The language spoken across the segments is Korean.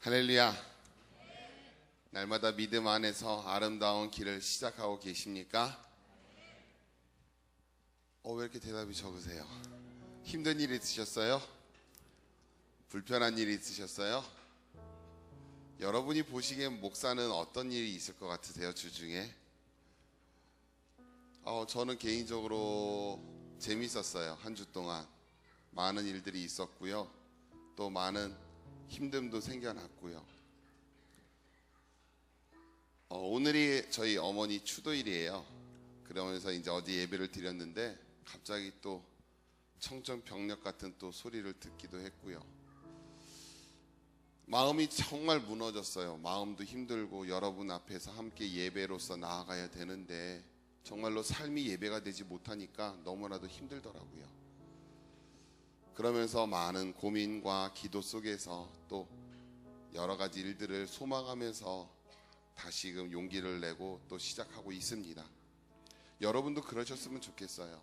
할렐루야. 날마다 믿음 안에서 아름다운 길을 시작하고 계십니까? 왜 이렇게 대답이 적으세요? 힘든 일 있으셨어요? 불편한 일이 있으셨어요? 여러분이 보시기엔 목사는 어떤 일이 있을 것 같으세요? 주중에? 저는 개인적으로 재밌었어요. 한 주 동안 많은 일들이 있었고요, 또 많은 힘듦도 생겨났고요. 오늘이 저희 어머니 추도일이에요. 그러면서 이제 어제 예배를 드렸는데 갑자기 또 청천벽력 같은 또 소리를 듣기도 했고요. 마음이 정말 무너졌어요. 마음도 힘들고 여러분 앞에서 함께 예배로서 나아가야 되는데 정말로 삶이 예배가 되지 못하니까 너무나도 힘들더라고요. 그러면서 많은 고민과 기도 속에서 또 여러 가지 일들을 소망하면서 다시금 용기를 내고 또 시작하고 있습니다. 여러분도 그러셨으면 좋겠어요.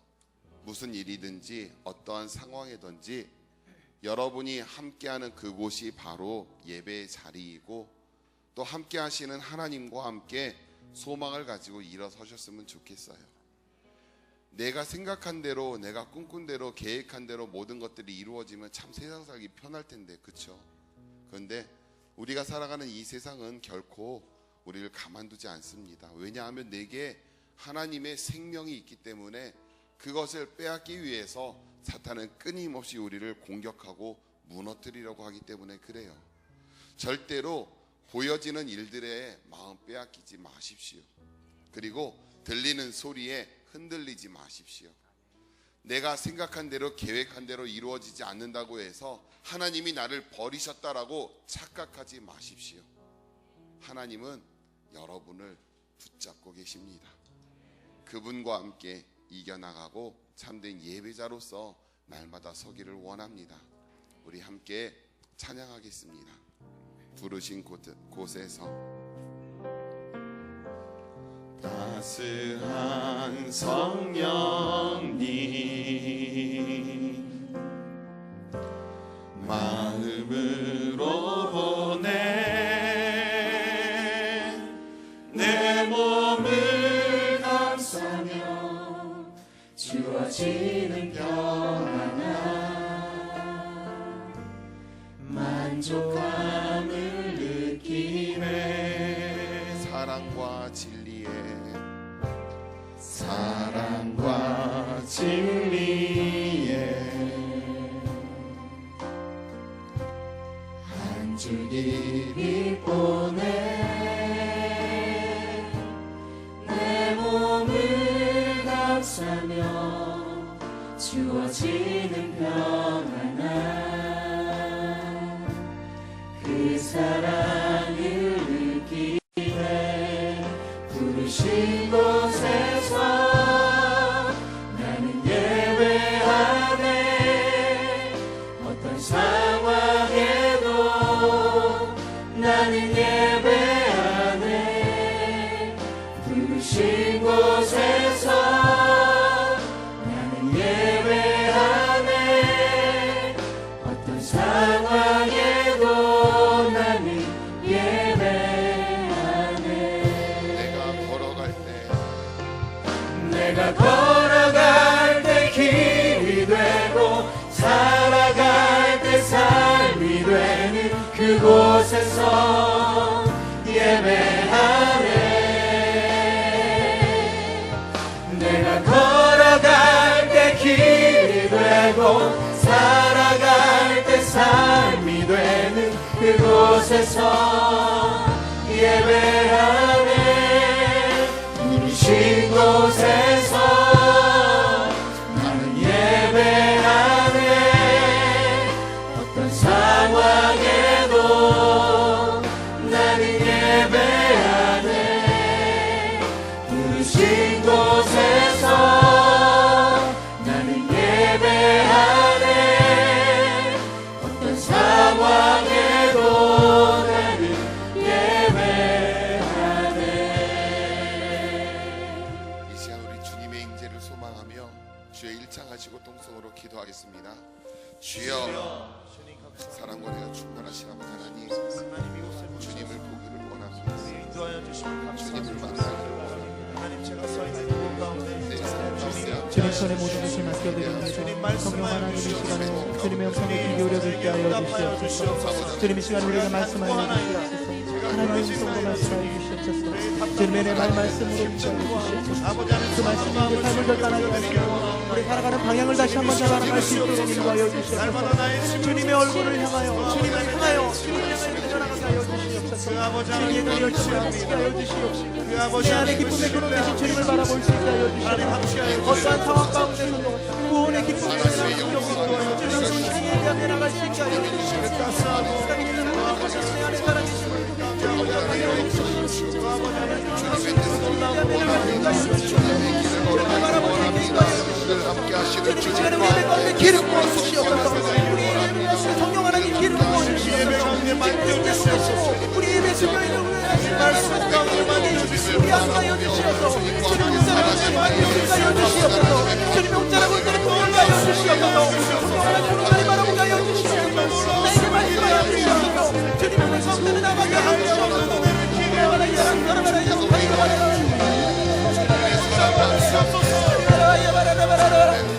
무슨 일이든지 어떠한 상황이든지 여러분이 함께하는 그곳이 바로 예배의 자리이고 또 함께 하시는 하나님과 함께 소망을 가지고 일어서셨으면 좋겠어요. 내가 생각한 대로, 내가 꿈꾼 대로, 계획한 대로 모든 것들이 이루어지면 참 세상 살기 편할 텐데, 그렇죠? 그런데 우리가 살아가는 이 세상은 결코 우리를 가만두지 않습니다. 왜냐하면 내게 하나님의 생명이 있기 때문에 그것을 빼앗기 위해서 사탄은 끊임없이 우리를 공격하고 무너뜨리려고 하기 때문에 그래요. 절대로 보여지는 일들에 마음 빼앗기지 마십시오. 그리고 들리는 소리에 흔들리지 마십시오. 내가 생각한 대로 계획한 대로 이루어지지 않는다고 해서 하나님이 나를 버리셨다라고 착각하지 마십시오. 하나님은 여러분을 붙잡고 계십니다. 그분과 함께 이겨나가고 참된 예배자로서 날마다 서기를 원합니다. 우리 함께 찬양하겠습니다. 부르신 곳에서 따스한 성령님 마음으로 보내 내 몸을 감싸며 주어지는 평안함 만족함을 느끼네. 사랑과 진리에 한 줄기 보내 내 몸을 감싸며 주어지는 평안함 그 사랑을 느끼네. 부르신 곳에서 나는 예배하네. 어떤 상황에도 나는 예배하네. 부르신 곳에서 나는 예배하네. 어떤 상황에도 나는 예배하네. 내가 걸어갈 때 길이 되고 살아갈 때 삶이 되는 그곳에서 예배하네. 내가 걸어갈 때 길이 되고 살아갈 때 삶이 되는 그곳에서 예배하네. 부르신 곳에서 나는 예배하네. 어떤 상황에도 나는 예배하네. 부르신 곳에서 나는 예배하네. 어떤 상황에도 나는 예배하네. 손에 모든 것을 맡겨드립니다. 성령 하나님 이 시간에 주님의 음성에 귀 기울여 듣게 하여 주시옵소서. 주님 이 시간 우리에게 말씀하여 주시옵소서. 하나님의 음성으로 말씀하여 주시옵소서. 주님의 내 말씀으로 인도하여 주시옵소서. 그 말씀이 우리 삶을 결단하게 하시고 우리 살아가는 방향을 다시 한번 잡아나갈 수 있도록 인도하여 주시옵소서. 주님의 얼굴을 향하여 주님을 향하여 나가게 하여 주시옵소서. 주님의 눈이 열심히 하여 주시옵소서. 내 안에 기쁨의 근원 되신 주님을 바라볼 수 있게 하여 주시옵소서. 어떠한 상황 가운데서도 구원의 기쁨을 인도하여 주시옵소서. 주님을 향해 나갈 수 있게 하여 주시옵소서. 내 안에 살아계심을 함께 하시는 주님 가운데 기름 부어주시옵소서. 우리 예배를 위하시는 성령 하나님 기름 부어주시옵소서. 우리 예배 수요일을 위하시는 말씀 가운데 우리 함께하여 주시옵소서. 주님 혼자라고 주시옵소서. 주님 혼자라고 하여 주시옵소서. 성령 하나님 우리 바라보게 하여 주시옵소서. 나에게 말씀하여 주시옵소서. 주님 오늘 성도를 나가게 하여 주시옵소서.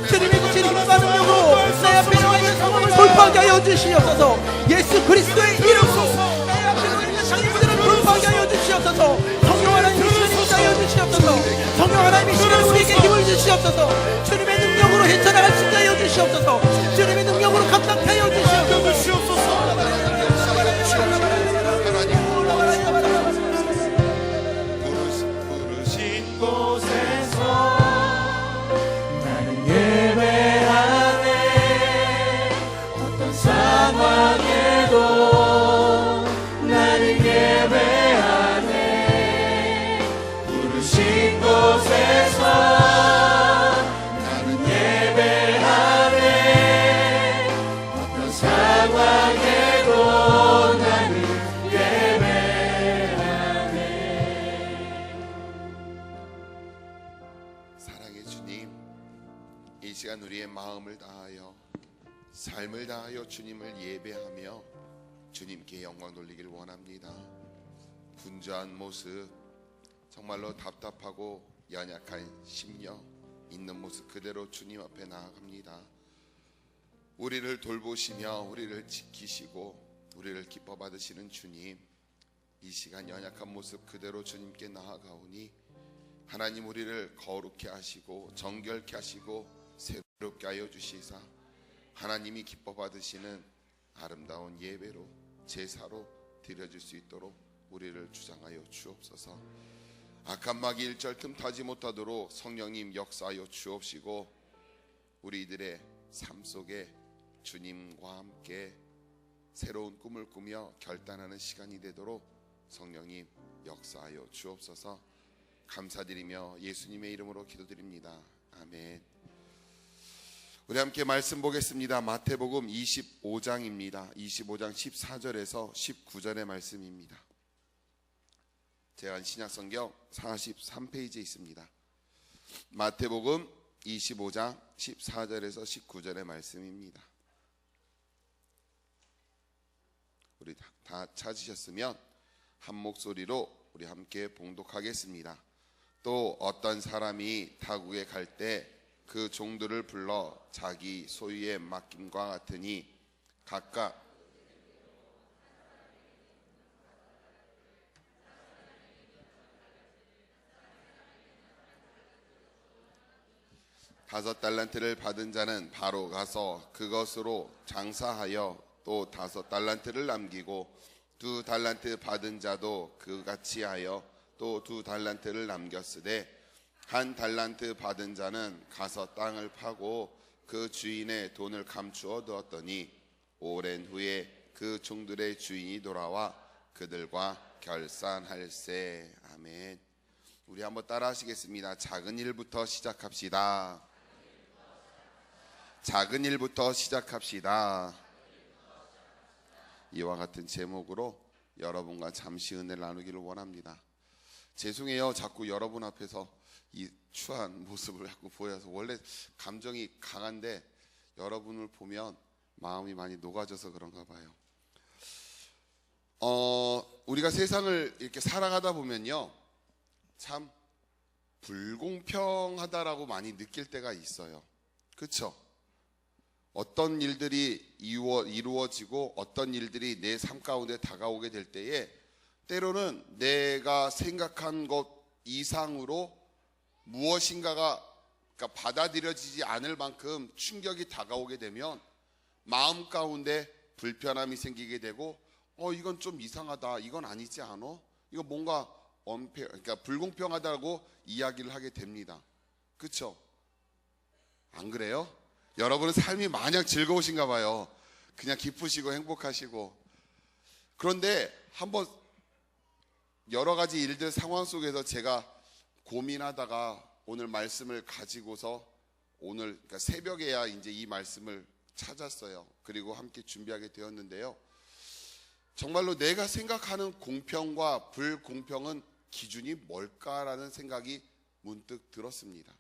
주님의 주님을 받으려고 내 앞에 나와 있는 상황을 돌파하게 하여 주시옵소서. 예수 그리스도의 이름으로 내 앞에 나와 있는 장애물들을 돌파하게 하여 주시옵소서. 성령 하나님 이 시간에 인도하여 주시옵소서. 성령 하나님 이 시간에 우리에게 힘을 주시옵소서. 주님의 능력으로 헤쳐나갈 수 있게 하여 주시옵소서. 주님의 능력으로 감당케 하여 주시옵소서. 부르신 곳에서 나는 예배하네. 어떤 상황에도 나는 예배하네. 부르신 곳에서 나는 예배하네. 어떤 상황에도 나는 사랑의 주님, 이 시간 우리의 마음을 다하여 삶을 다하여 주님을 예배하며 주님께 영광 돌리길 원합니다. 분주한 모습, 정말로 답답하고 연약한 심령 있는 모습 그대로 주님 앞에 나아갑니다. 우리를 돌보시며 우리를 지키시고 우리를 기뻐 받으시는 주님, 이 시간 연약한 모습 그대로 주님께 나아가오니 하나님 우리를 거룩케 하시고 정결케 하시고 새롭게 하여 주시사 하나님이 기뻐 받으시는 아름다운 예배로 제사로 드려질 수 있도록 우리를 주장하여 주옵소서. 악한 마귀 1절 틈타지 못하도록 성령님 역사하여 주옵시고 우리들의 삶 속에 주님과 함께 새로운 꿈을 꾸며 결단하는 시간이 되도록 성령님 역사하여 주옵소서. 감사드리며 예수님의 이름으로 기도드립니다. 아멘. 우리 함께 말씀 보겠습니다. 마태복음 25장입니다. 25장 14절에서 19절의 말씀입니다. 제가 신약성경 43페이지에 있습니다. 마태복음 25장 14절에서 19절의 말씀입니다. 우리 다 찾으셨으면 한 목소리로 우리 함께 봉독하겠습니다. 또 어떤 사람이 타국에 갈 때 그 종들을 불러 자기 소유의 맡김과 같으니 각각 다섯 달란트를 받은 자는 바로 가서 그것으로 장사하여 또 다섯 달란트를 남기고 두 달란트 받은 자도 그같이 하여 또 두 달란트를 남겼으되 한 달란트 받은 자는 가서 땅을 파고 그 주인의 돈을 감추어 두었더니 오랜 후에 그 종들의 주인이 돌아와 그들과 결산할세. 아멘. 우리 한번 따라 하시겠습니다. 작은 일부터 시작합시다. 작은 일부터 시작합시다. 이와 같은 제목으로 여러분과 잠시 은혜를 나누기를 원합니다. 죄송해요. 자꾸 여러분 앞에서 이 추한 모습을 자꾸 보여서 원래 감정이 강한데 여러분을 보면 마음이 많이 녹아져서 그런가 봐요. 우리가 세상을 이렇게 살아가다 보면요, 참 불공평하다라고 많이 느낄 때가 있어요. 그렇죠? 어떤 일들이 이루어지고 어떤 일들이 내 삶 가운데 다가오게 될 때에 때로는 내가 생각한 것 이상으로 무엇인가가 그러니까 받아들여지지 않을 만큼 충격이 다가오게 되면 마음 가운데 불편함이 생기게 되고 이건 좀 이상하다, 이건 아니지 않아? 이거 뭔가 그러니까 불공평하다고 이야기를 하게 됩니다. 그렇죠? 안 그래요? 여러분은 삶이 마냥 즐거우신가 봐요. 그냥 기쁘시고 행복하시고. 그런데 한번 여러 가지 일들 상황 속에서 제가 고민하다가 오늘 말씀을 가지고서 오늘 그러니까 새벽에야 이제 이 말씀을 찾았어요. 그리고 함께 준비하게 되었는데요. 정말로 내가 생각하는 공평과 불공평은 기준이 뭘까라는 생각이 문득 들었습니다.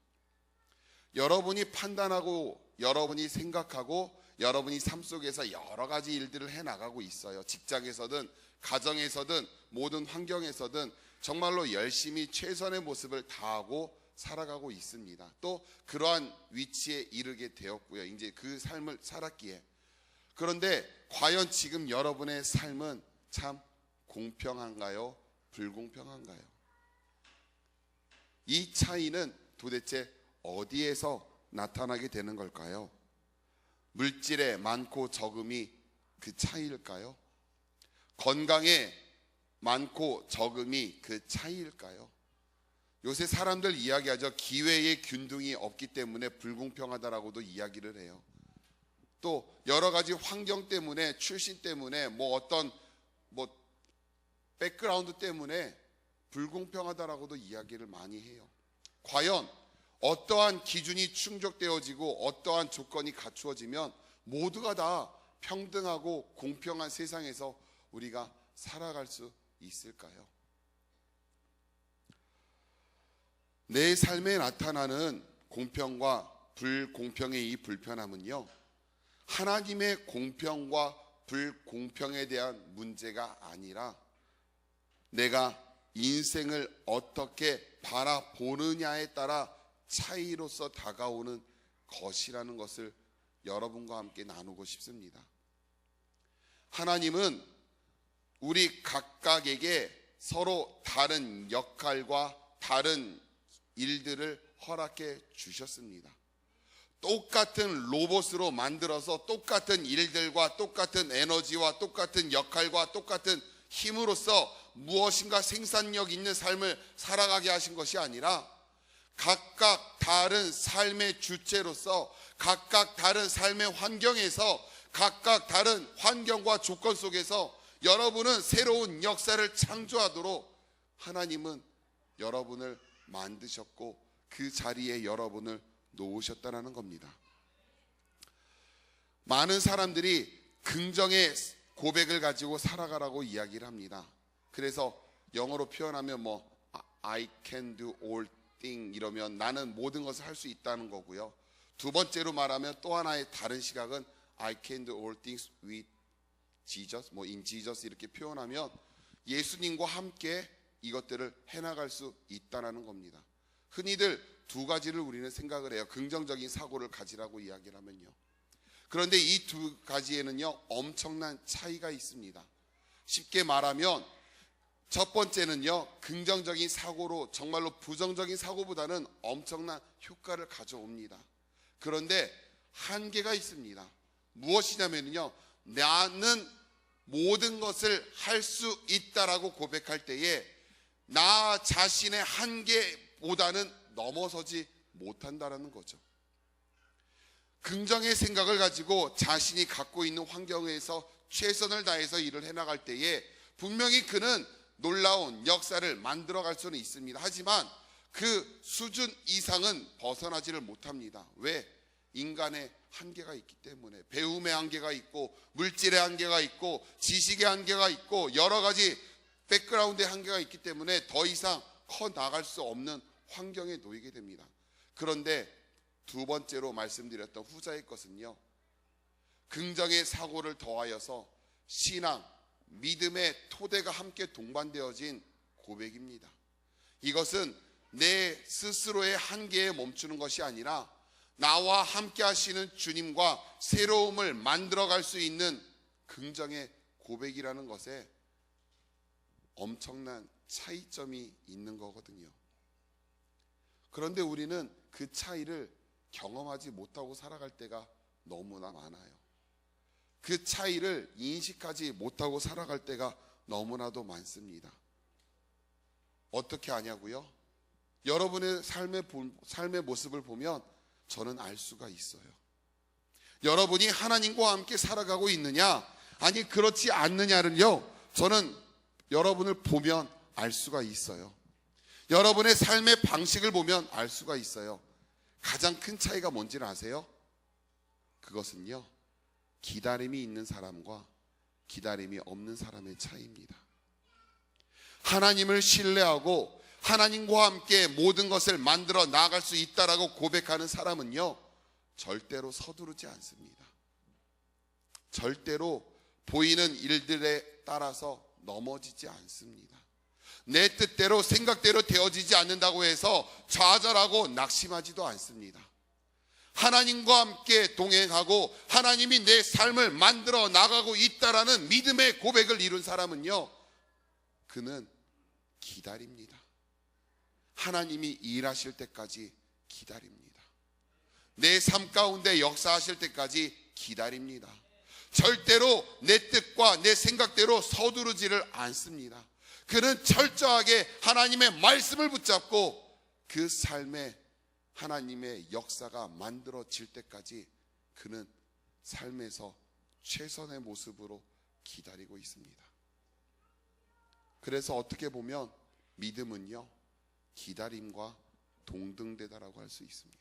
여러분이 판단하고 여러분이 생각하고 여러분이 삶 속에서 여러 가지 일들을 해나가고 있어요. 직장에서든 가정에서든 모든 환경에서든 정말로 열심히 최선의 모습을 다하고 살아가고 있습니다. 또 그러한 위치에 이르게 되었고요. 이제 그 삶을 살았기에. 그런데 과연 지금 여러분의 삶은 참 공평한가요? 불공평한가요? 이 차이는 도대체 어디에서 나타나게 되는 걸까요? 물질의 많고 적음이 그 차이일까요? 건강에 많고 적음이 그 차이일까요? 요새 사람들 이야기하죠. 기회의 균등이 없기 때문에 불공평하다라고도 이야기를 해요. 또 여러 가지 환경 때문에 출신 때문에 어떤 백그라운드 때문에 불공평하다라고도 이야기를 많이 해요. 과연 어떠한 기준이 충족되어지고 어떠한 조건이 갖추어지면 모두가 다 평등하고 공평한 세상에서 우리가 살아갈 수 있을까요? 내 삶에 나타나는 공평과 불공평의 이 불편함은요, 하나님의 공평과 불공평에 대한 문제가 아니라 내가 인생을 어떻게 바라보느냐에 따라 차이로서 다가오는 것이라는 것을 여러분과 함께 나누고 싶습니다. 하나님은 우리 각각에게 서로 다른 역할과 다른 일들을 허락해 주셨습니다. 똑같은 로봇으로 만들어서 똑같은 일들과 똑같은 에너지와 똑같은 역할과 똑같은 힘으로써 무엇인가 생산력 있는 삶을 살아가게 하신 것이 아니라 각각 다른 삶의 주체로서 각각 다른 삶의 환경에서 각각 다른 환경과 조건 속에서 여러분은 새로운 역사를 창조하도록 하나님은 여러분을 만드셨고 그 자리에 여러분을 놓으셨다는 겁니다. 많은 사람들이 긍정의 고백을 가지고 살아가라고 이야기를 합니다. 그래서 영어로 표현하면 I can do all things 이러면 나는 모든 것을 할 수 있다는 거고요. 두 번째로 말하면 또 하나의 다른 시각은 I can do all things with Jesus, in Jesus 이렇게 표현하면 예수님과 함께 이것들을 해나갈 수 있다는 겁니다. 흔히들 두 가지를 우리는 생각을 해요. 긍정적인 사고를 가지라고 이야기를 하면요. 그런데 이 두 가지에는요 엄청난 차이가 있습니다. 쉽게 말하면 첫 번째는요 긍정적인 사고로 정말로 부정적인 사고보다는 엄청난 효과를 가져옵니다. 그런데 한계가 있습니다. 무엇이냐면요 나는 모든 것을 할 수 있다라고 고백할 때에 나 자신의 한계보다는 넘어서지 못한다라는 거죠. 긍정의 생각을 가지고 자신이 갖고 있는 환경에서 최선을 다해서 일을 해나갈 때에 분명히 그는 놀라운 역사를 만들어갈 수는 있습니다. 하지만 그 수준 이상은 벗어나지를 못합니다. 왜? 인간의 한계가 있기 때문에. 배움의 한계가 있고 물질의 한계가 있고 지식의 한계가 있고 여러 가지 백그라운드의 한계가 있기 때문에 더 이상 커 나갈 수 없는 환경에 놓이게 됩니다. 그런데 두 번째로 말씀드렸던 후자의 것은요 긍정의 사고를 더하여서 신앙, 믿음의 토대가 함께 동반되어진 고백입니다. 이것은 내 스스로의 한계에 멈추는 것이 아니라 나와 함께 하시는 주님과 새로움을 만들어갈 수 있는 긍정의 고백이라는 것에 엄청난 차이점이 있는 거거든요. 그런데 우리는 그 차이를 경험하지 못하고 살아갈 때가 너무나 많아요. 그 차이를 인식하지 못하고 살아갈 때가 너무나도 많습니다. 어떻게 아냐고요? 여러분의 삶의 모습을 보면 저는 알 수가 있어요. 여러분이 하나님과 함께 살아가고 있느냐, 아니 그렇지 않느냐를요, 저는 여러분을 보면 알 수가 있어요. 여러분의 삶의 방식을 보면 알 수가 있어요. 가장 큰 차이가 뭔지를 아세요? 그것은요, 기다림이 있는 사람과 기다림이 없는 사람의 차이입니다. 하나님을 신뢰하고 하나님과 함께 모든 것을 만들어 나아갈 수 있다라고 고백하는 사람은요, 절대로 서두르지 않습니다. 절대로 보이는 일들에 따라서 넘어지지 않습니다. 내 뜻대로 생각대로 되어지지 않는다고 해서 좌절하고 낙심하지도 않습니다. 하나님과 함께 동행하고 하나님이 내 삶을 만들어 나가고 있다라는 믿음의 고백을 이룬 사람은요, 그는 기다립니다. 하나님이 일하실 때까지 기다립니다. 내 삶 가운데 역사하실 때까지 기다립니다. 절대로 내 뜻과 내 생각대로 서두르지를 않습니다. 그는 철저하게 하나님의 말씀을 붙잡고 그 삶에 하나님의 역사가 만들어질 때까지 그는 삶에서 최선의 모습으로 기다리고 있습니다. 그래서 어떻게 보면 믿음은요, 기다림과 동등되다라고 할 수 있습니다.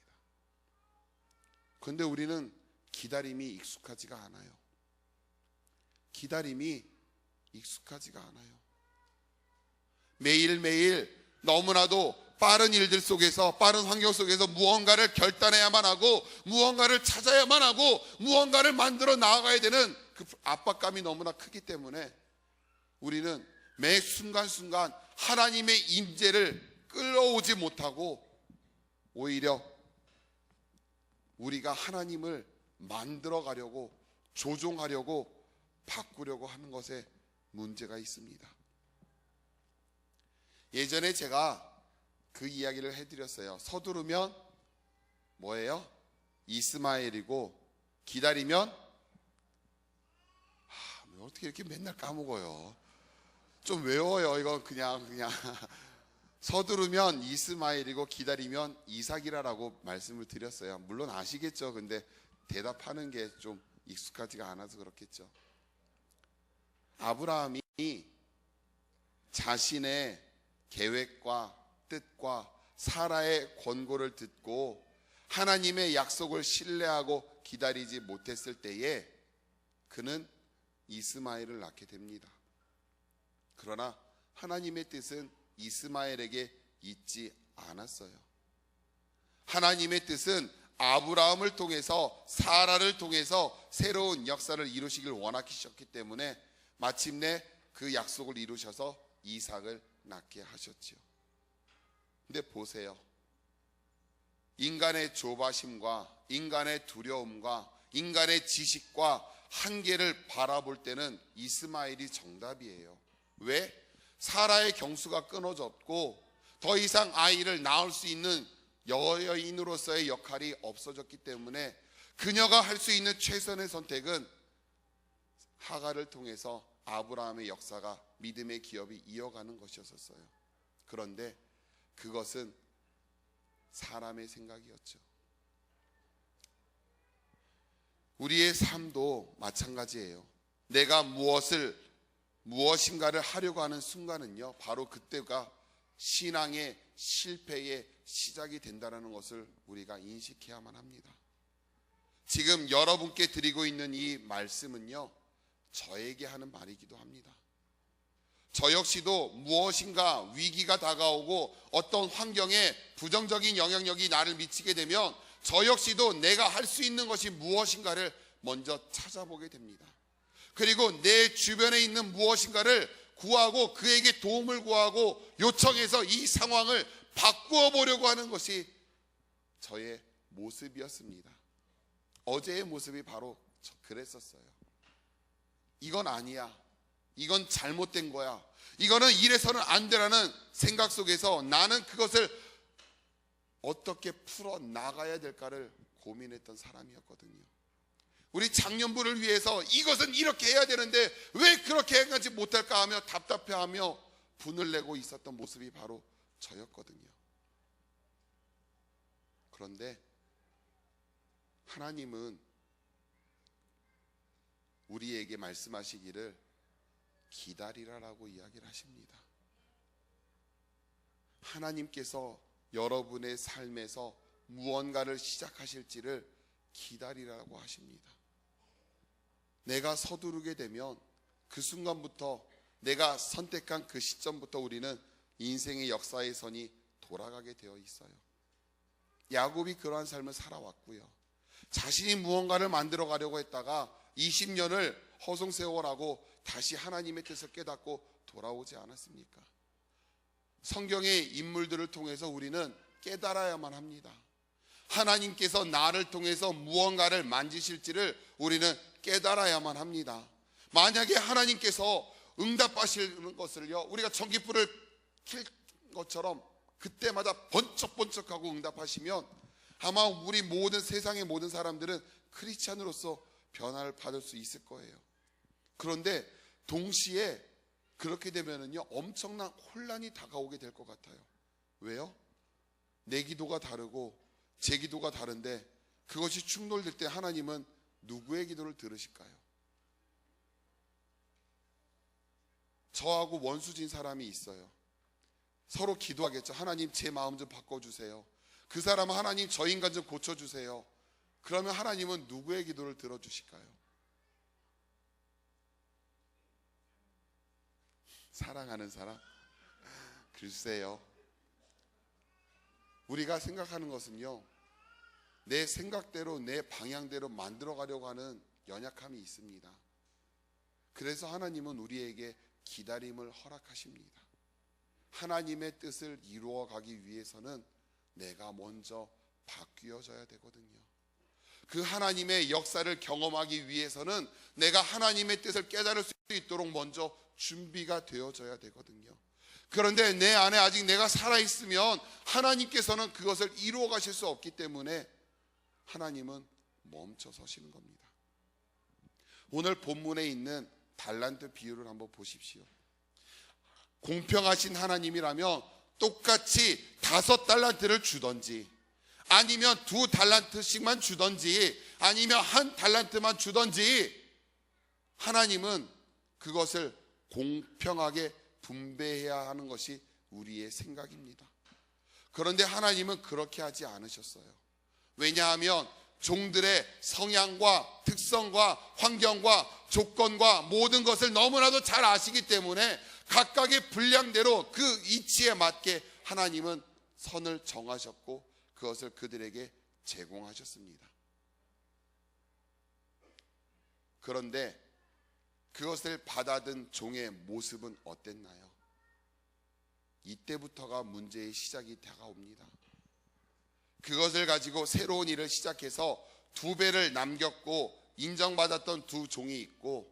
그런데 우리는 기다림이 익숙하지가 않아요. 기다림이 익숙하지가 않아요. 매일매일 너무나도 빠른 일들 속에서, 빠른 환경 속에서 무언가를 결단해야만 하고, 무언가를 찾아야만 하고, 무언가를 만들어 나아가야 되는 그 압박감이 너무나 크기 때문에 우리는 매 순간순간 하나님의 임재를 끌어오지 못하고 오히려 우리가 하나님을 만들어 가려고, 조종하려고, 바꾸려고 하는 것에 문제가 있습니다. 예전에 제가 그 이야기를 해드렸어요. 서두르면 뭐예요? 이스마엘이고, 기다리면 어떻게 이렇게 맨날 까먹어요? 좀 외워요. 이거 그냥 서두르면 이스마엘이고 기다리면 이삭이라고 말씀을 드렸어요. 물론 아시겠죠. 근데 대답하는 게 좀 익숙하지가 않아서 그렇겠죠. 아브라함이 자신의 계획과 뜻과 사라의 권고를 듣고 하나님의 약속을 신뢰하고 기다리지 못했을 때에 그는 이스마엘을 낳게 됩니다. 그러나 하나님의 뜻은 이스마엘에게 있지 않았어요. 하나님의 뜻은 아브라함을 통해서, 사라를 통해서 새로운 역사를 이루시길 원하셨기 때문에 마침내 그 약속을 이루셔서 이삭을 낳게 하셨죠. 근데 보세요. 인간의 조바심과 인간의 두려움과 인간의 지식과 한계를 바라볼 때는 이스마엘이 정답이에요. 왜? 사라의 경수가 끊어졌고 더 이상 아이를 낳을 수 있는 여인으로서의 역할이 없어졌기 때문에 그녀가 할 수 있는 최선의 선택은 하갈을 통해서 아브라함의 역사가, 믿음의 기업이 이어가는 것이었어요. 그런데 그것은 사람의 생각이었죠. 우리의 삶도 마찬가지예요. 내가 무엇인가를 하려고 하는 순간은요, 바로 그때가 신앙의 실패의 시작이 된다는 것을 우리가 인식해야만 합니다. 지금 여러분께 드리고 있는 이 말씀은요, 저에게 하는 말이기도 합니다. 저 역시도 무엇인가 위기가 다가오고 어떤 환경에 부정적인 영향력이 나를 미치게 되면 저 역시도 내가 할 수 있는 것이 무엇인가를 먼저 찾아보게 됩니다. 그리고 내 주변에 있는 무엇인가를 구하고 그에게 도움을 구하고 요청해서 이 상황을 바꾸어 보려고 하는 것이 저의 모습이었습니다. 어제의 모습이 바로 그랬었어요. 이건 아니야. 이건 잘못된 거야. 이거는 이래서는 안 되라는 생각 속에서 나는 그것을 어떻게 풀어 나가야 될까를 고민했던 사람이었거든요. 우리 장년부를 위해서 이것은 이렇게 해야 되는데 왜 그렇게 하지 못할까 하며 답답해하며 분을 내고 있었던 모습이 바로 저였거든요. 그런데 하나님은 우리에게 말씀하시기를 기다리라라고 이야기를 하십니다. 하나님께서 여러분의 삶에서 무언가를 시작하실지를 기다리라고 하십니다. 내가 서두르게 되면 그 순간부터, 내가 선택한 그 시점부터 우리는 인생의 역사의 선이 돌아가게 되어 있어요. 야곱이 그러한 삶을 살아왔고요. 자신이 무언가를 만들어 가려고 했다가 20년을 허송세월하고 다시 하나님의 뜻을 깨닫고 돌아오지 않았습니까? 성경의 인물들을 통해서 우리는 깨달아야만 합니다. 하나님께서 나를 통해서 무언가를 만지실지를 우리는 깨달아야만 합니다. 만약에 하나님께서 응답하시는 것을요, 우리가 전기불을 킬 것처럼 그때마다 번쩍번쩍하고 응답하시면 아마 우리 모든 세상의 모든 사람들은 크리스찬으로서 변화를 받을 수 있을 거예요. 그런데 동시에 그렇게 되면은요, 엄청난 혼란이 다가오게 될 것 같아요. 왜요? 내 기도가 다르고 제 기도가 다른데 그것이 충돌될 때 하나님은 누구의 기도를 들으실까요? 저하고 원수진 사람이 있어요. 서로 기도하겠죠. 하나님 제 마음 좀 바꿔주세요. 그 사람은 하나님 저 인간 좀 고쳐주세요. 그러면 하나님은 누구의 기도를 들어주실까요? 사랑하는 사람? 글쎄요. 우리가 생각하는 것은요, 내 생각대로 내 방향대로 만들어 가려고 하는 연약함이 있습니다. 그래서 하나님은 우리에게 기다림을 허락하십니다. 하나님의 뜻을 이루어 가기 위해서는 내가 먼저 바뀌어져야 되거든요. 그 하나님의 역사를 경험하기 위해서는 내가 하나님의 뜻을 깨달을 수 있도록 먼저 준비가 되어져야 되거든요. 그런데 내 안에 아직 내가 살아있으면 하나님께서는 그것을 이루어 가실 수 없기 때문에 하나님은 멈춰 서시는 겁니다. 오늘 본문에 있는 달란트 비유를 한번 보십시오. 공평하신 하나님이라면 똑같이 5달란트를 주던지, 아니면 2달란트씩만 주던지, 아니면 1달란트만 주던지, 하나님은 그것을 공평하게 분배해야 하는 것이 우리의 생각입니다. 그런데 하나님은 그렇게 하지 않으셨어요. 왜냐하면 종들의 성향과 특성과 환경과 조건과 모든 것을 너무나도 잘 아시기 때문에 각각의 분량대로 그 이치에 맞게 하나님은 선을 정하셨고 그것을 그들에게 제공하셨습니다. 그런데 그것을 받아든 종의 모습은 어땠나요? 이때부터가 문제의 시작이 다가옵니다. 그것을 가지고 새로운 일을 시작해서 2배를 남겼고 인정받았던 2종이 있고,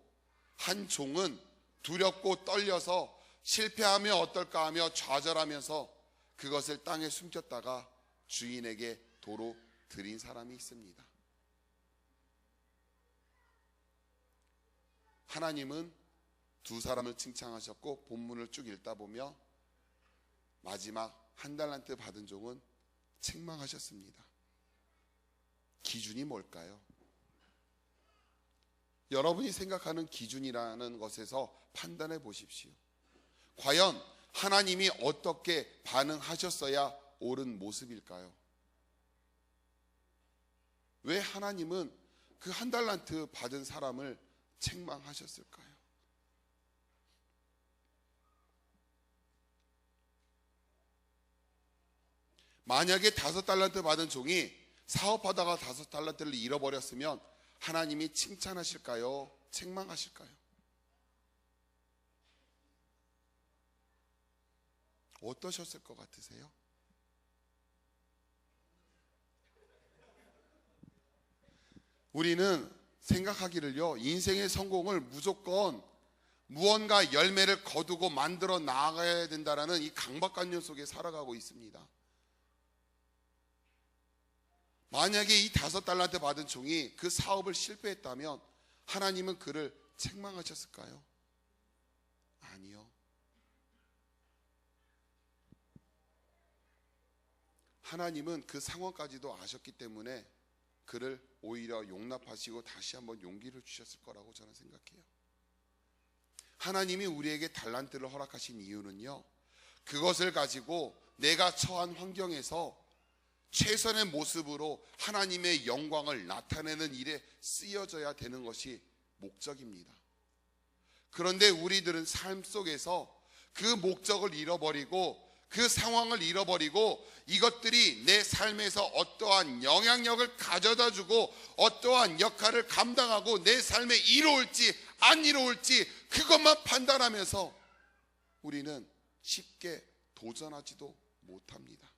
한 종은 두렵고 떨려서 실패하면 어떨까 하며 좌절하면서 그것을 땅에 숨겼다가 주인에게 도로 드린 사람이 있습니다. 하나님은 2 사람을 칭찬하셨고 본문을 쭉 읽다 보면 마지막 1달란트 받은 종은 책망하셨습니다. 기준이 뭘까요? 여러분이 생각하는 기준이라는 것에서 판단해 보십시오. 과연 하나님이 어떻게 반응하셨어야 옳은 모습일까요? 왜 하나님은 그 1달란트 받은 사람을 책망하셨을까요? 만약에 5달란트 받은 종이 사업하다가 5달란트를 잃어버렸으면 하나님이 칭찬하실까요? 책망하실까요? 어떠셨을 것 같으세요? 우리는 생각하기를요, 인생의 성공을 무조건 무언가 열매를 거두고 만들어 나아가야 된다라는 이 강박관념 속에 살아가고 있습니다. 만약에 이 5달란트 받은 종이 그 사업을 실패했다면 하나님은 그를 책망하셨을까요? 아니요. 하나님은 그 상황까지도 아셨기 때문에 그를 오히려 용납하시고 다시 한번 용기를 주셨을 거라고 저는 생각해요. 하나님이 우리에게 달란트를 허락하신 이유는요, 그것을 가지고 내가 처한 환경에서 최선의 모습으로 하나님의 영광을 나타내는 일에 쓰여져야 되는 것이 목적입니다. 그런데 우리들은 삶 속에서 그 목적을 잃어버리고 그 상황을 잃어버리고 이것들이 내 삶에서 어떠한 영향력을 가져다 주고 어떠한 역할을 감당하고 내 삶에 이로울지 안 이로울지 그것만 판단하면서 우리는 쉽게 도전하지도 못합니다.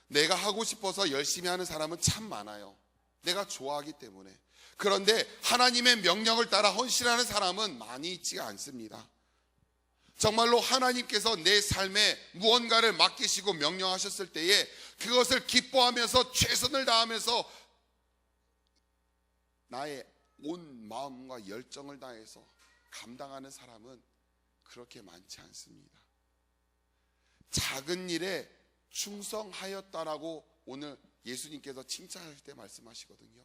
내가 하고 싶어서 열심히 하는 사람은 참 많아요. 내가 좋아하기 때문에. 그런데 하나님의 명령을 따라 헌신하는 사람은 많이 있지가 않습니다. 정말로 하나님께서 내 삶에 무언가를 맡기시고 명령하셨을 때에 그것을 기뻐하면서 최선을 다하면서 나의 온 마음과 열정을 다해서 감당하는 사람은 그렇게 많지 않습니다. 작은 일에 충성하였다라고 오늘 예수님께서 칭찬하실 때 말씀하시거든요.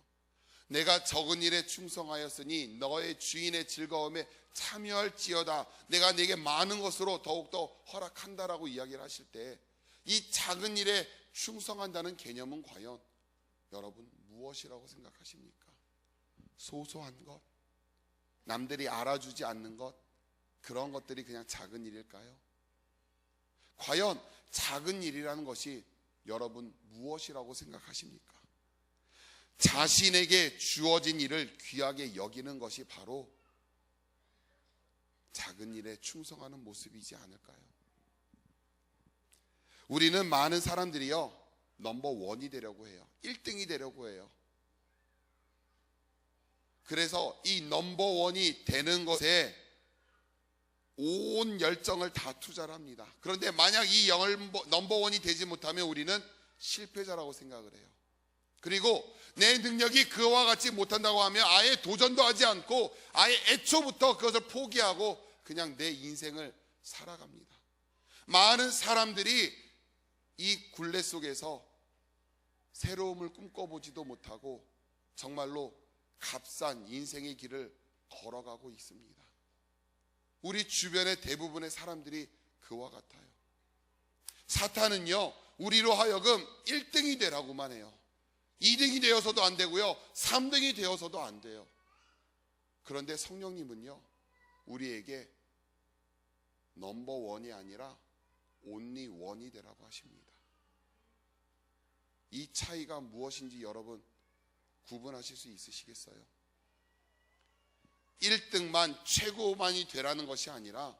내가 적은 일에 충성하였으니 너의 주인의 즐거움에 참여할지어다. 내가 네게 많은 것으로 더욱더 허락한다라고 이야기를 하실 때 이 작은 일에 충성한다는 개념은 과연 여러분 무엇이라고 생각하십니까? 소소한 것, 남들이 알아주지 않는 것, 그런 것들이 그냥 작은 일일까요? 과연 작은 일이라는 것이 여러분 무엇이라고 생각하십니까? 자신에게 주어진 일을 귀하게 여기는 것이 바로 작은 일에 충성하는 모습이지 않을까요? 우리는 많은 사람들이요, 넘버원이 되려고 해요. 1등이 되려고 해요. 그래서 이 넘버원이 되는 것에 온 열정을 다 투자를 합니다. 그런데 만약 이 넘버원이 되지 못하면 우리는 실패자라고 생각을 해요. 그리고 내 능력이 그와 같이 못한다고 하면 아예 도전도 하지 않고 아예 애초부터 그것을 포기하고 그냥 내 인생을 살아갑니다. 많은 사람들이 이 굴레 속에서 새로움을 꿈꿔보지도 못하고 정말로 값싼 인생의 길을 걸어가고 있습니다. 우리 주변의 대부분의 사람들이 그와 같아요. 사탄은요, 우리로 하여금 1등이 되라고만 해요. 2등이 되어서도 안 되고요, 3등이 되어서도 안 돼요. 그런데 성령님은요, 우리에게 넘버원이 아니라 온리 원이 되라고 하십니다. 이 차이가 무엇인지 여러분 구분하실 수 있으시겠어요? 1등만 최고만이 되라는 것이 아니라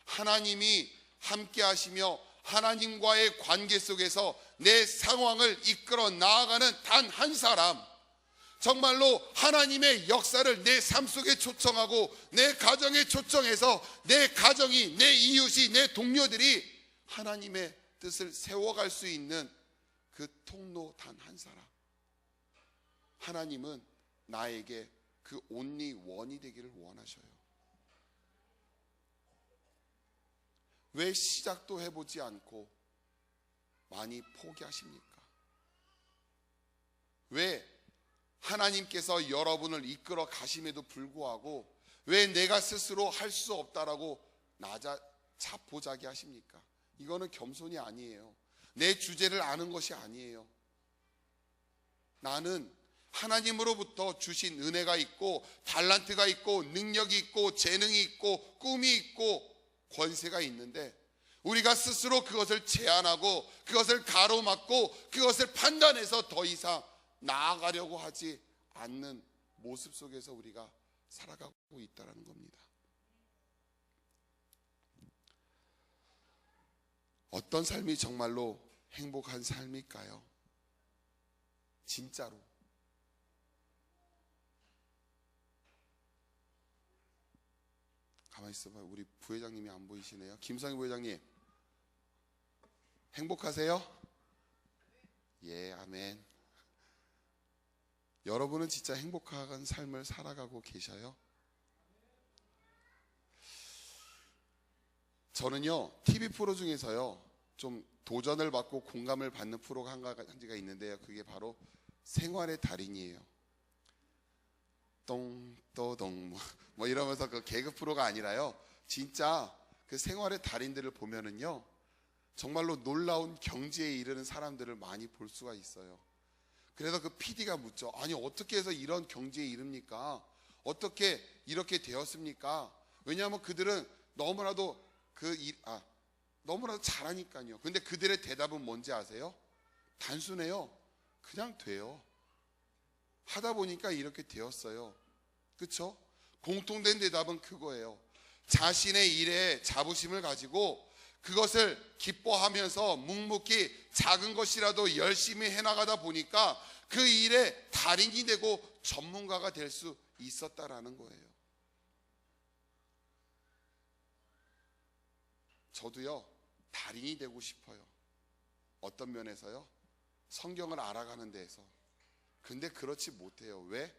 하나님이 함께 하시며 하나님과의 관계 속에서 내 상황을 이끌어 나아가는 단 한 사람, 정말로 하나님의 역사를 내 삶 속에 초청하고 내 가정에 초청해서 내 가정이, 내 이웃이, 내 동료들이 하나님의 뜻을 세워갈 수 있는 그 통로 단 한 사람, 하나님은 나에게 그 온리 원이 되기를 원하셔요. 왜 시작도 해보지 않고 많이 포기하십니까? 왜 하나님께서 여러분을 이끌어 가심에도 불구하고 왜 내가 스스로 할 수 없다라고 자포자기 하십니까? 이거는 겸손이 아니에요. 내 주제를 아는 것이 아니에요. 나는 하나님으로부터 주신 은혜가 있고 달란트가 있고 능력이 있고 재능이 있고 꿈이 있고 권세가 있는데 우리가 스스로 그것을 제한하고 그것을 가로막고 그것을 판단해서 더 이상 나아가려고 하지 않는 모습 속에서 우리가 살아가고 있다는 겁니다. 어떤 삶이 정말로 행복한 삶일까요? 진짜로. 가만히 있어봐요. 우리 부회장님이 안 보이시네요. 김성희 부회장님, 행복하세요? 예, 아멘. 여러분은 진짜 행복한 삶을 살아가고 계셔요? 저는요, TV 프로 중에서요, 좀 도전을 받고 공감을 받는 프로가 한 가지가 있는데요. 그게 바로 생활의 달인이에요. 똥또동 뭐 이러면서 그 개그 프로가 아니라요, 진짜 그 생활의 달인들을 보면은요, 정말로 놀라운 경지에 이르는 사람들을 많이 볼 수가 있어요. 그래서 그 PD가 묻죠. 아니, 어떻게 해서 이런 경지에 이릅니까? 어떻게 이렇게 되었습니까? 왜냐하면 그들은 너무나도 너무나도 잘하니까요. 근데 그들의 대답은 뭔지 아세요? 단순해요. 그냥 돼요. 하다 보니까 이렇게 되었어요. 그렇죠? 공통된 대답은 그거예요. 자신의 일에 자부심을 가지고 그것을 기뻐하면서 묵묵히 작은 것이라도 열심히 해나가다 보니까 그 일에 달인이 되고 전문가가 될 수 있었다라는 거예요. 저도요, 달인이 되고 싶어요. 어떤 면에서요? 성경을 알아가는 데에서. 근데 그렇지 못해요. 왜?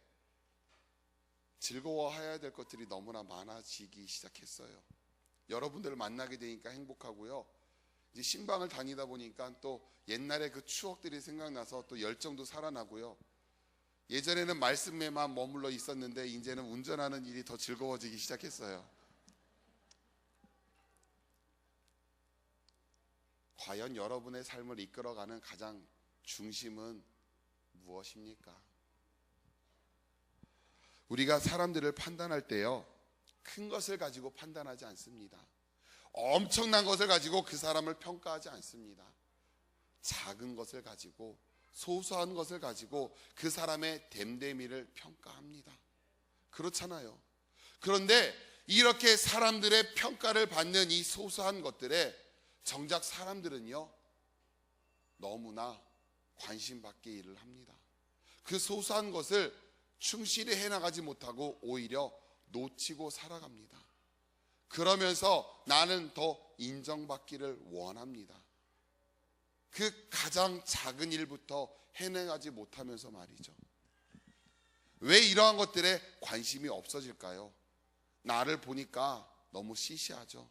즐거워해야 될 것들이 너무나 많아지기 시작했어요. 여러분들을 만나게 되니까 행복하고요. 이제 신방을 다니다 보니까 또 옛날에 그 추억들이 생각나서 또 열정도 살아나고요. 예전에는 말씀에만 머물러 있었는데 이제는 운전하는 일이 더 즐거워지기 시작했어요. 과연 여러분의 삶을 이끌어가는 가장 중심은 무엇입니까? 우리가 사람들을 판단할 때요, 큰 것을 가지고 판단하지 않습니다. 엄청난 것을 가지고 그 사람을 평가하지 않습니다. 작은 것을 가지고, 소소한 것을 가지고 그 사람의 됨됨이를 평가합니다. 그렇잖아요. 그런데 이렇게 사람들의 평가를 받는 이 소소한 것들에 정작 사람들은요, 너무나 관심받게 일을 합니다. 그 소소한 것을 충실히 해나가지 못하고 오히려 놓치고 살아갑니다. 그러면서 나는 더 인정받기를 원합니다. 그 가장 작은 일부터 해내가지 못하면서 말이죠. 왜 이러한 것들에 관심이 없어질까요? 나를 보니까 너무 시시하죠.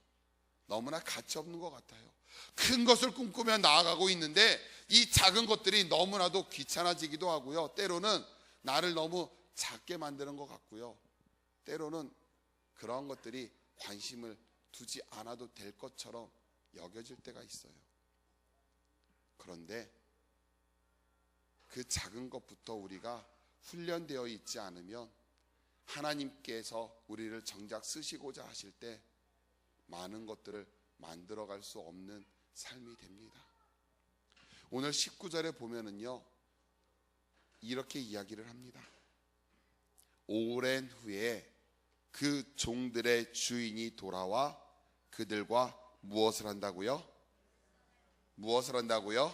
너무나 가치 없는 것 같아요. 큰 것을 꿈꾸며 나아가고 있는데 이 작은 것들이 너무나도 귀찮아지기도 하고요. 때로는 나를 너무 작게 만드는 것 같고요. 때로는 그런 것들이 관심을 두지 않아도 될 것처럼 여겨질 때가 있어요. 그런데 그 작은 것부터 우리가 훈련되어 있지 않으면 하나님께서 우리를 정작 쓰시고자 하실 때 많은 것들을 만들어갈 수 없는 삶이 됩니다. 오늘 19절에 보면은요, 이렇게 이야기를 합니다. 오랜 후에 그 종들의 주인이 돌아와 그들과 무엇을 한다고요? 무엇을 한다고요?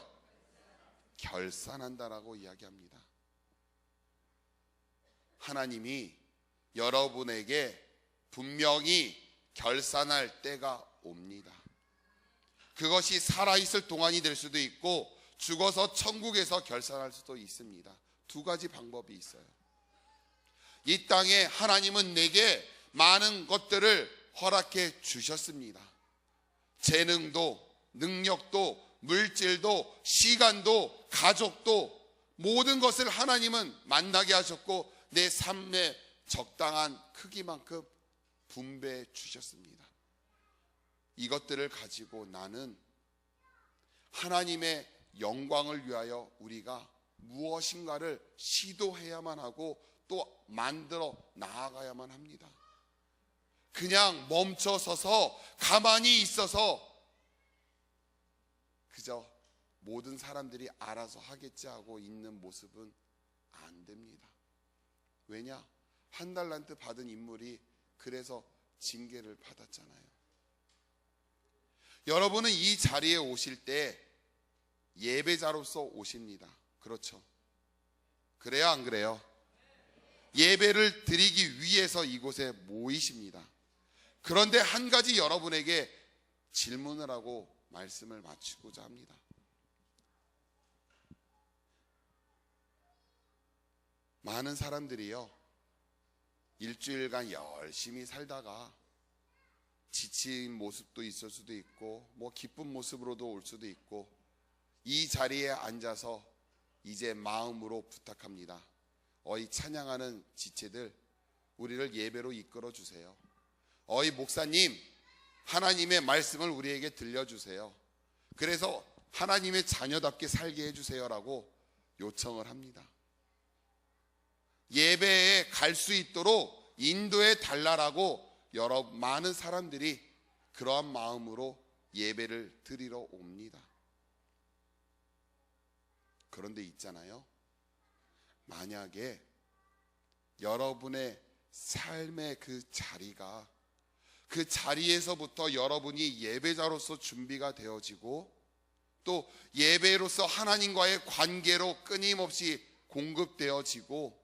결산한다라고 이야기합니다. 하나님이 여러분에게 분명히 결산할 때가 옵니다. 그것이 살아있을 동안이 될 수도 있고 죽어서 천국에서 결산할 수도 있습니다. 두 가지 방법이 있어요. 이 땅에 하나님은 내게 많은 것들을 허락해 주셨습니다. 재능도, 능력도, 물질도, 시간도, 가족도, 모든 것을 하나님은 만나게 하셨고 내 삶에 적당한 크기만큼 분배해 주셨습니다. 이것들을 가지고 나는 하나님의 영광을 위하여 우리가 무엇인가를 시도해야만 하고 또 만들어 나아가야만 합니다. 그냥 멈춰서서 가만히 있어서 그저 모든 사람들이 알아서 하겠지 하고 있는 모습은 안 됩니다. 왜냐? 한 달란트 받은 인물이 그래서 징계를 받았잖아요. 여러분은 이 자리에 오실 때 예배자로서 오십니다. 그렇죠? 그래요, 안 그래요? 예배를 드리기 위해서 이곳에 모이십니다. 그런데 한 가지 여러분에게 질문을 하고 말씀을 마치고자 합니다. 많은 사람들이요, 일주일간 열심히 살다가 지친 모습도 있을 수도 있고, 기쁜 모습으로도 올 수도 있고, 이 자리에 앉아서 이제 마음으로 부탁합니다. 어이 찬양하는 지체들, 우리를 예배로 이끌어 주세요. 어이 목사님, 하나님의 말씀을 우리에게 들려주세요. 그래서 하나님의 자녀답게 살게 해주세요라고 요청을 합니다. 예배에 갈 수 있도록 인도해 달라라고 많은 사람들이 그러한 마음으로 예배를 드리러 옵니다. 그런데 있잖아요, 만약에 여러분의 삶의 그 자리가, 그 자리에서부터 여러분이 예배자로서 준비가 되어지고, 또 예배로서 하나님과의 관계로 끊임없이 공급되어지고,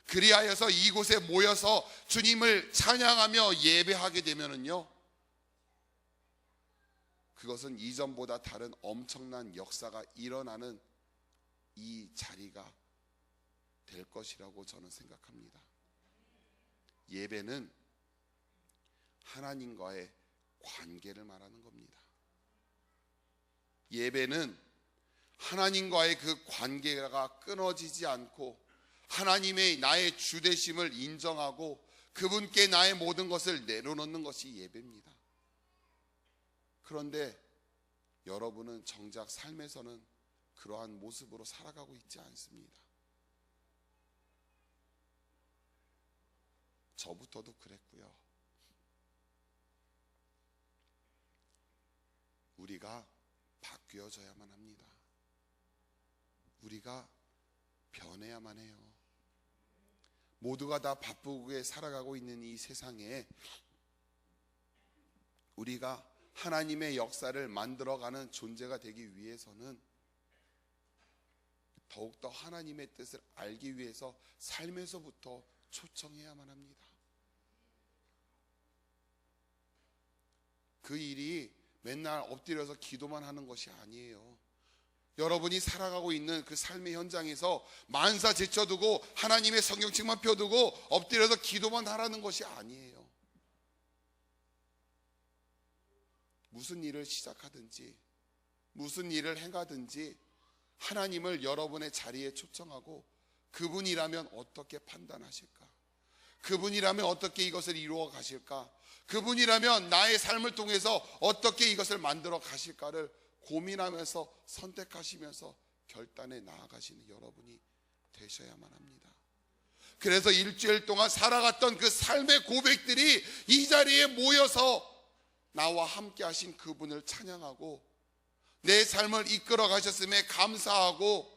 그리하여서 이곳에 모여서 주님을 찬양하며 예배하게 되면은요, 그것은 이전보다 다른 엄청난 역사가 일어나는 이 자리가 될 것이라고 저는 생각합니다. 예배는 하나님과의 관계를 말하는 겁니다. 예배는 하나님과의 그 관계가 끊어지지 않고 하나님의 나의 주되심을 인정하고 그분께 나의 모든 것을 내려놓는 것이 예배입니다. 그런데 여러분은 정작 삶에서는 그러한 모습으로 살아가고 있지 않습니다. 저부터도 그랬고요. 우리가 바뀌어져야만 합니다. 우리가 변해야만 해요. 모두가 다 바쁘게 살아가고 있는 이 세상에 우리가 하나님의 역사를 만들어가는 존재가 되기 위해서는 더욱더 하나님의 뜻을 알기 위해서 삶에서부터 초청해야만 합니다. 그 일이 맨날 엎드려서 기도만 하는 것이 아니에요. 여러분이 살아가고 있는 그 삶의 현장에서 만사 제쳐두고 하나님의 성경책만 펴두고 엎드려서 기도만 하라는 것이 아니에요. 무슨 일을 시작하든지 무슨 일을 행하든지 하나님을 여러분의 자리에 초청하고 그분이라면 어떻게 판단하실까? 그분이라면 어떻게 이것을 이루어 가실까? 그분이라면 나의 삶을 통해서 어떻게 이것을 만들어 가실까를 고민하면서 선택하시면서 결단에 나아가시는 여러분이 되셔야만 합니다. 그래서 일주일 동안 살아갔던 그 삶의 고백들이 이 자리에 모여서 나와 함께 하신 그분을 찬양하고 내 삶을 이끌어 가셨음에 감사하고,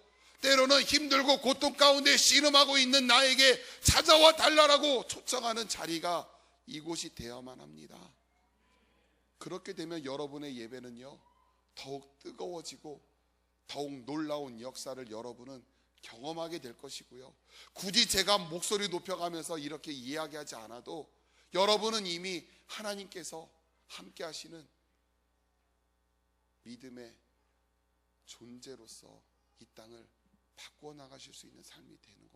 때로는 힘들고 고통 가운데 씨름하고 있는 나에게 찾아와 달라라고 초청하는 자리가 이곳이 되어야만 합니다. 그렇게 되면 여러분의 예배는요 더욱 뜨거워지고 더욱 놀라운 역사를 여러분은 경험하게 될 것이고요, 굳이 제가 목소리 높여가면서 이렇게 이야기하지 않아도 여러분은 이미 하나님께서 함께 하시는 믿음의 존재로서 이 땅을 바꾸어 나가실 수 있는 삶이 되는